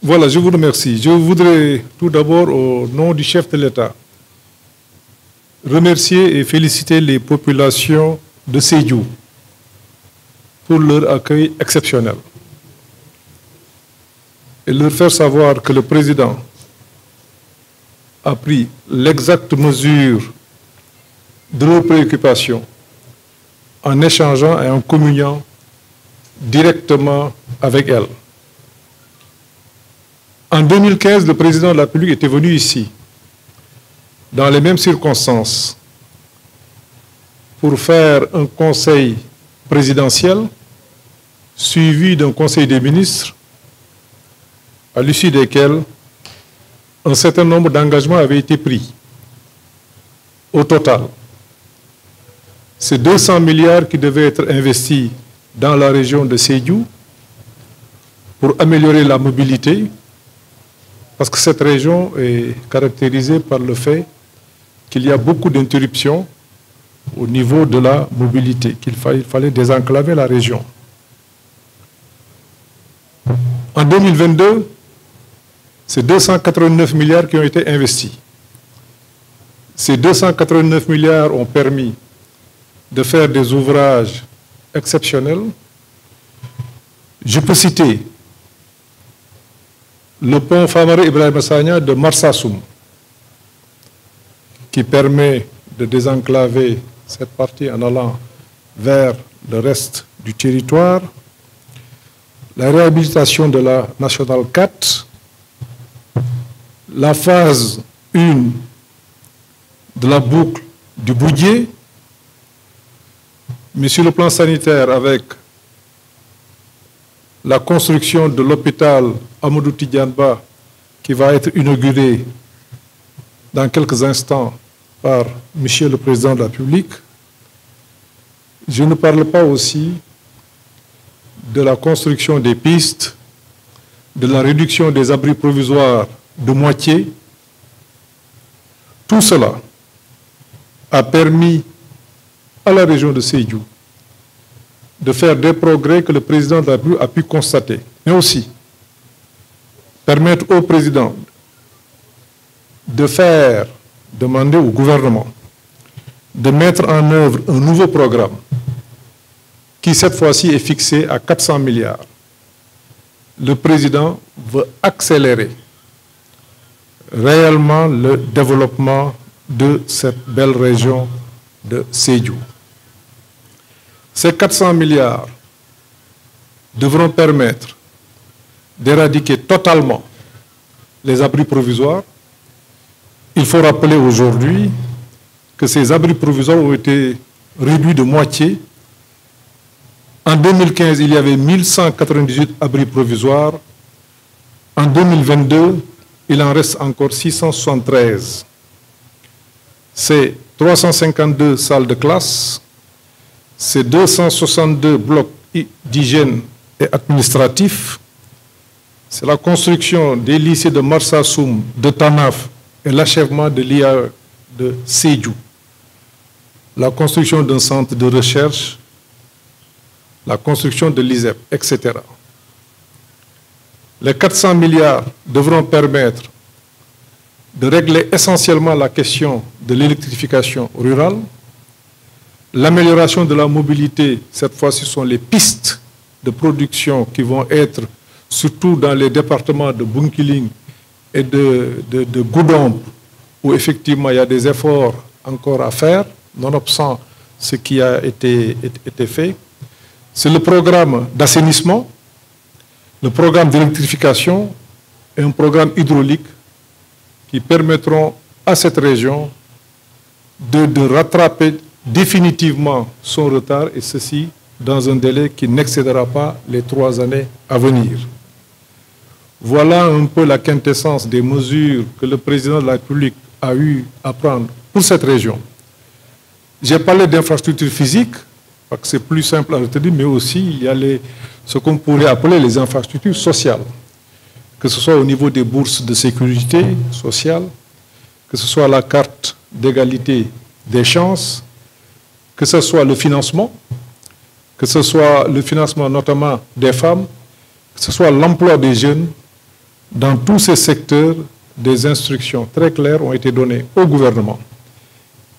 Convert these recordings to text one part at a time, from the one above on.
Voilà, je vous remercie. Je voudrais tout d'abord, au nom du chef de l'État, remercier et féliciter les populations de Sédhiou pour leur accueil exceptionnel et leur faire savoir que le président a pris l'exacte mesure de leurs préoccupations en échangeant et en communiant directement avec elles. En 2015, le président de la République était venu ici, dans les mêmes circonstances, pour faire un conseil présidentiel suivi d'un conseil des ministres, à l'issue desquels un certain nombre d'engagements avaient été pris. Au total, c'est 200 milliards qui devaient être investis dans la région de Sédhiou pour améliorer la mobilité, parce que cette région est caractérisée par le fait qu'il y a beaucoup d'interruptions au niveau de la mobilité, qu'il fallait désenclaver la région. En 2022, c'est 289 milliards qui ont été investis. Ces 289 milliards ont permis de faire des ouvrages exceptionnels. Je peux citer le pont Famara Ibrahima Sagna de Marsassoum, qui permet de désenclaver cette partie en allant vers le reste du territoire. La réhabilitation de la Nationale 4, la phase 1 de la boucle du Boudier, mais sur le plan sanitaire avec la construction de l'hôpital Amadou Tidiane Ba qui va être inauguré dans quelques instants par Monsieur le Président de la République. Je ne parle pas aussi de la construction des pistes, de la réduction des abris provisoires de moitié. Tout cela a permis à la région de Sédhiou de faire des progrès que le président de la République a pu constater, mais aussi permettre au président de demander au gouvernement de mettre en œuvre un nouveau programme qui cette fois-ci est fixé à 400 milliards. Le président veut accélérer réellement le développement de cette belle région de Sédhiou. Ces 400 milliards devront permettre d'éradiquer totalement les abris provisoires. Il faut rappeler aujourd'hui que ces abris provisoires ont été réduits de moitié. En 2015, il y avait 1198 abris provisoires. En 2022, il en reste encore 673. C'est 352 salles de classe, c'est 262 blocs d'hygiène et administratifs, c'est la construction des lycées de Marsassoum, de Tanaf et l'achèvement de l'IA de Sédhiou, la construction d'un centre de recherche, la construction de l'ISEP, etc. Les 400 milliards devront permettre de régler essentiellement la question de l'électrification rurale. L'amélioration de la mobilité, cette fois-ci, sont les pistes de production qui vont être, surtout dans les départements de Bunkiling et de Goudomp, où effectivement il y a des efforts encore à faire, nonobstant ce qui a été fait. C'est le programme d'assainissement, le programme d'électrification et un programme hydraulique qui permettront à cette région de rattraper définitivement son retard, et ceci dans un délai qui n'excédera pas les 3 années à venir. Voilà un peu la quintessence des mesures que le président de la République a eu à prendre pour cette région. J'ai parlé d'infrastructures physiques, parce que c'est plus simple à retenir, mais aussi il y a ce qu'on pourrait appeler les infrastructures sociales, que ce soit au niveau des bourses de sécurité sociale, que ce soit la carte d'égalité des chances, que ce soit le financement, que ce soit le financement notamment des femmes, que ce soit l'emploi des jeunes, Dans tous ces secteurs, des instructions très claires ont été données au gouvernement.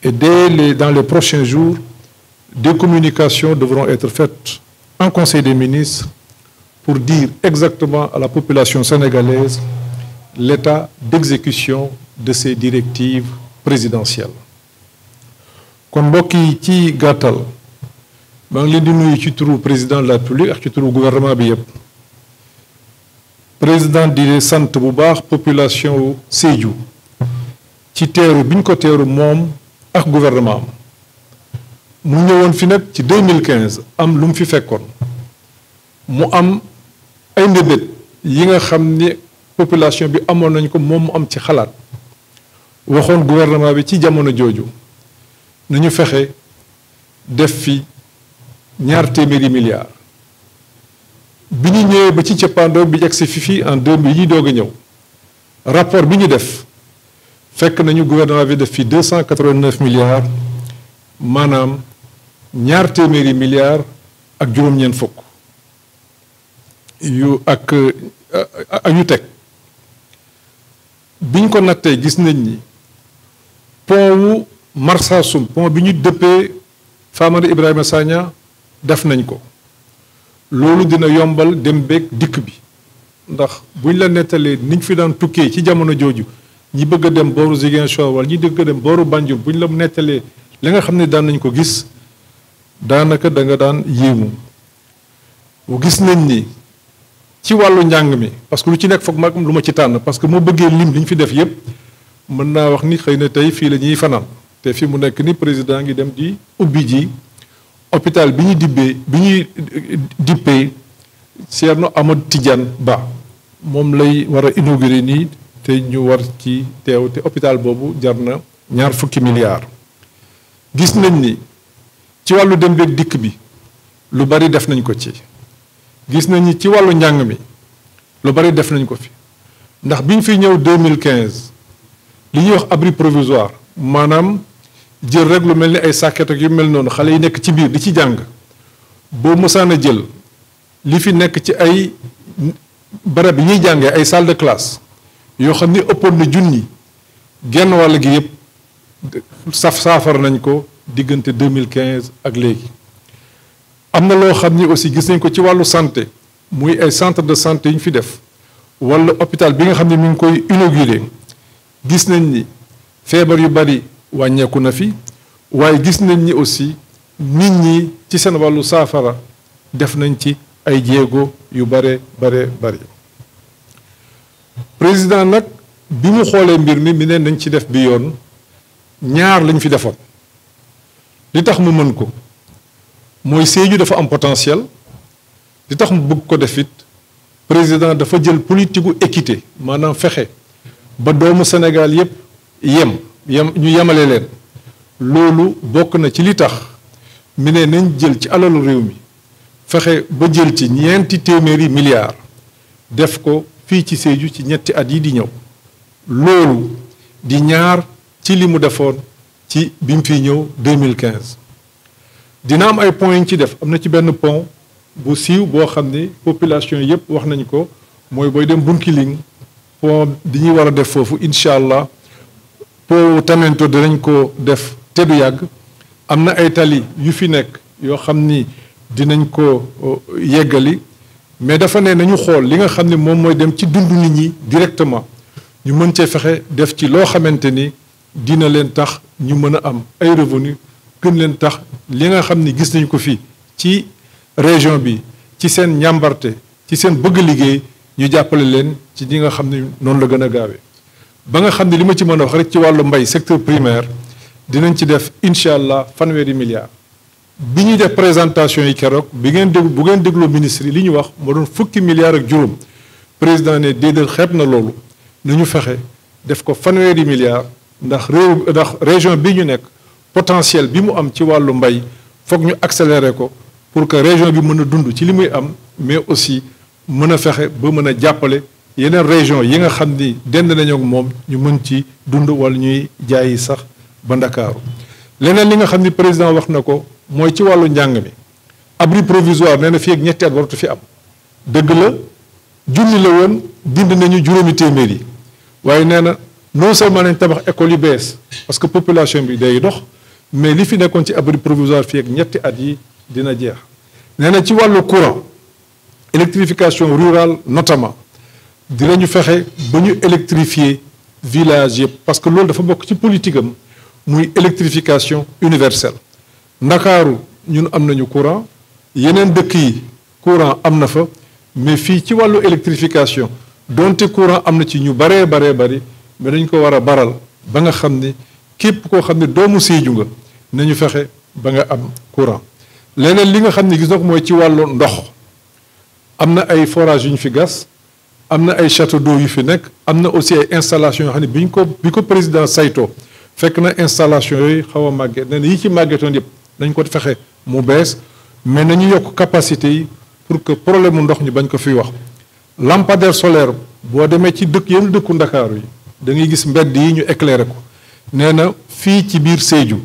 Et dans les prochains jours, des communications devront être faites en Conseil des ministres pour dire exactement à la population sénégalaise l'état d'exécution de ces directives présidentielles. kon mbokk yi ci gàttal maa ngi leen di nuyu ci turu président de la République ak ci turu gouvernement bi yépp président di sant bu baax population Sédhiou ci teeru bi ñu ko teeru moom ak gouvernement am mu ñëwoon fi nag ci 2015 am lu mu fi fekkoon mu am ay ndébét yi nga xam ni population bi amoon nañ ko moom mu am ci xalaat waxoon gouvernement bi ci jamono jooju nañu fexe def fi ñaar téeméeri milliards bi ñu ñëwee ba ci cappaandaw bi egsi fi en 2000 yi doog a ñëw rapport bi ñu def fekk nañu gouvernement bi def fi 289 milliards maanaam ñaar téeméeri milliards ak juróom-ñeent fukk yu ak yu teg biñ ko nattee gis nañ ni pont wu Marsassoum pont bi ñu dëppee Famara Ibrahima Sagna def nañ ko loolu dina yombal dem beeg dikk bi ndax buñ la nettalee niñ fi daan tukkee ci jamono jooju ñi bëgg a dem booru Ziguinchor wala ñi bëgg a dem booru Banjul buñ la nettalee li nga xam ne daan nañ ko gis daanaka da nga daan yéemu gis nañ ni ci wàllu njàng mi parce que lu ci nekk foog mag lu ma ci tànn parce que moo bëggee lim li ñu fi def yépp mën naa wax ni xëy na tey fii la ñuy fanaan te fi mu nekk ni président ngi dem di ubbi ji hôpital bi ñu dippee Thierno Amadou Tidiane Ba moom lay war a inaugurer nii te ñu war ci teew te hôpital boobu jar na ñaar fukki milliards gis nañ ni ci wàllu dem beeg dikk bi lu bari def nañ ko ci gis nañ ni ci wàllu njàng mi lu bari def nañ ko fi ndax biñ fi ñëw 2015 li ñuy wax abri provisoire maanaam jël rek lu mel ni ay sàkket ak yu mel noonu xale yi nekk ci biir di ci jàng boo mësaan a jël li fi nekk ci ay barab yi ñuy jàngee ay salle de classe yoo xam ni ëppoon na junni genn wàll gi yëpp saafara nañ ko diggante 2015 ak léegi. am na loo xam ni aussi gis nañ ko ci wàllu santé muy ay centre de santé yu ñu fi def wala hôpital bi nga xam ne mi ngi koy inauguré gis nañ ni feebar yu bari wàññeeku na fi waaye gis nañ ni aussi nit ñi ci seen wàllu saafara def nañ ci ay jéego yu bare bari président nag bi mu xoolee mbir mi ne nañ ci def bi yoon ñaar lañ fi defoon li tax mu mën ko mooy Sédhiou dafa am potentiel li tax mu bëgg ko def it président dafa jël politique gu équité maanaam fexe ba doomu Sénégal yépp ñu yemale leen loolu bokk na ci li tax mi ne nañ jël ci alalu réew mi fexe ba jël ci ñeenti téeméeri milliards def ko fii ci Sédhiou ci ñetti at yi di ñëw loolu di ñaar ci li mu defoon ci bi mu fiy ñëw 2015 dina am ay points yu ñu ci def am na ci benn pont bu siiw boo xam ne population yépp wax nañ ko mooy booy dem Bunkiling pont di ñuy war a def foofu incha allah pont Tamento dinañ ko def te du yàgg am na ay tali yu fi nekk yoo xam ni dinañ ko yeggali mais dafa ne nañu xool li nga xam ne moom mooy dem ci dundu nit ñi directement ñu mën cee fexe def ci loo xamante ni dina leen tax ñu mën a am ay revenu gën leen tax li nga xam ni gis nañ ko fii ci région bi ci seen njàmbarte ci seen bëgg liggéey ñu jàppale leen ci ñi nga xam ne noonu la gën a gaawee ba nga xam ne li ma ci mën a wax rek ci wàllu mbay secteur primaire dinañ ci def incha allah fanweeri milliards bi ñuy def présentation yi keroog bu ngeen dégloo ministre yi li ñu wax moo doon fukki milliards ak juróom président ne déedéet xeeb na loolu nañu fexe def ko fanweeri milliards ndax région bi ñu nekk potentiel bi mu am ci wàllu mbay foog ñu accélérer ko pour que région bi mën a dund ci li muy am mais aussi mën a fexe ba mën a jàppale yeneen région yi nga xam ni dend nañu ak moom ñu mën ci dund wala ñuy jaayi sax ba Ndakaaru leneen li nga xam ni président wax na ko mooy ci wàllu njàng mi abri provisoire nee na fii ak ñetti at waratu fi am dëgg la junni la woon dindi nañu juróomi téeméer yi waaye nee na non seulement nañ tabax école yu bees parce que population bi day dox mais li fi nekkoon ci abri provisoire fii ak ñetti at yi dina jeex. nee na ci wàllu courant électrification rurale notamment dinañu fexe ba ñu électrifier village yëpp parce que loolu dafa bokk ci politique am muy électrification universelle. Ndakaaru ñun am nañu courant yeneen dëkk yi courant am na fa mais fii ci wàllu électrification donte courant am na ci ñu baree bari mais dañ ko war a baral ba nga xam ni képp koo xam ne doomu Sédhiou nga nañu fexe ba nga am courant. leneen li nga xam ne gis na ko mooy ci wàllu ndox am na ay forage yu ñu fi gas am na ay château d'eau yu fi nekk am na aussi ay installation yoo xam ne bi ko président saytoo fekk na installation yooyu xaw a màgget nee na yi ci màggetoon yëpp nañ ko fexe mu bees mais nañu yokk capacité yi pour que problème mu ndox ñu bañ ko fi wax. lampadaire solaire boo demee ci dëkk yenn dëkku Ndakaaru yi da ngay gis mbedd yi ñu éclairer ko nee na fii ci biir Sédhiou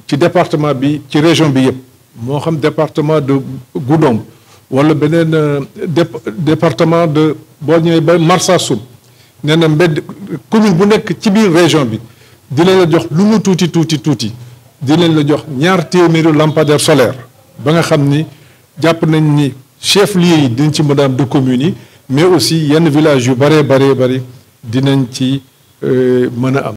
ci département bi ci région bi yëpp moo xam département de Goudomp wala beneen département de boo ñëwee ba Marsassoum nee na mbedd commune bu nekk ci biir région bi dinañ la jox lu mu tuuti dinañ la jox ñaar téeméeri lampadaire solaire ba nga xam ni jàpp nañ ni chef lieu yi dinañ ci mën a am de communes yi mais aussi yenn village yu bari dinañ ci mën a am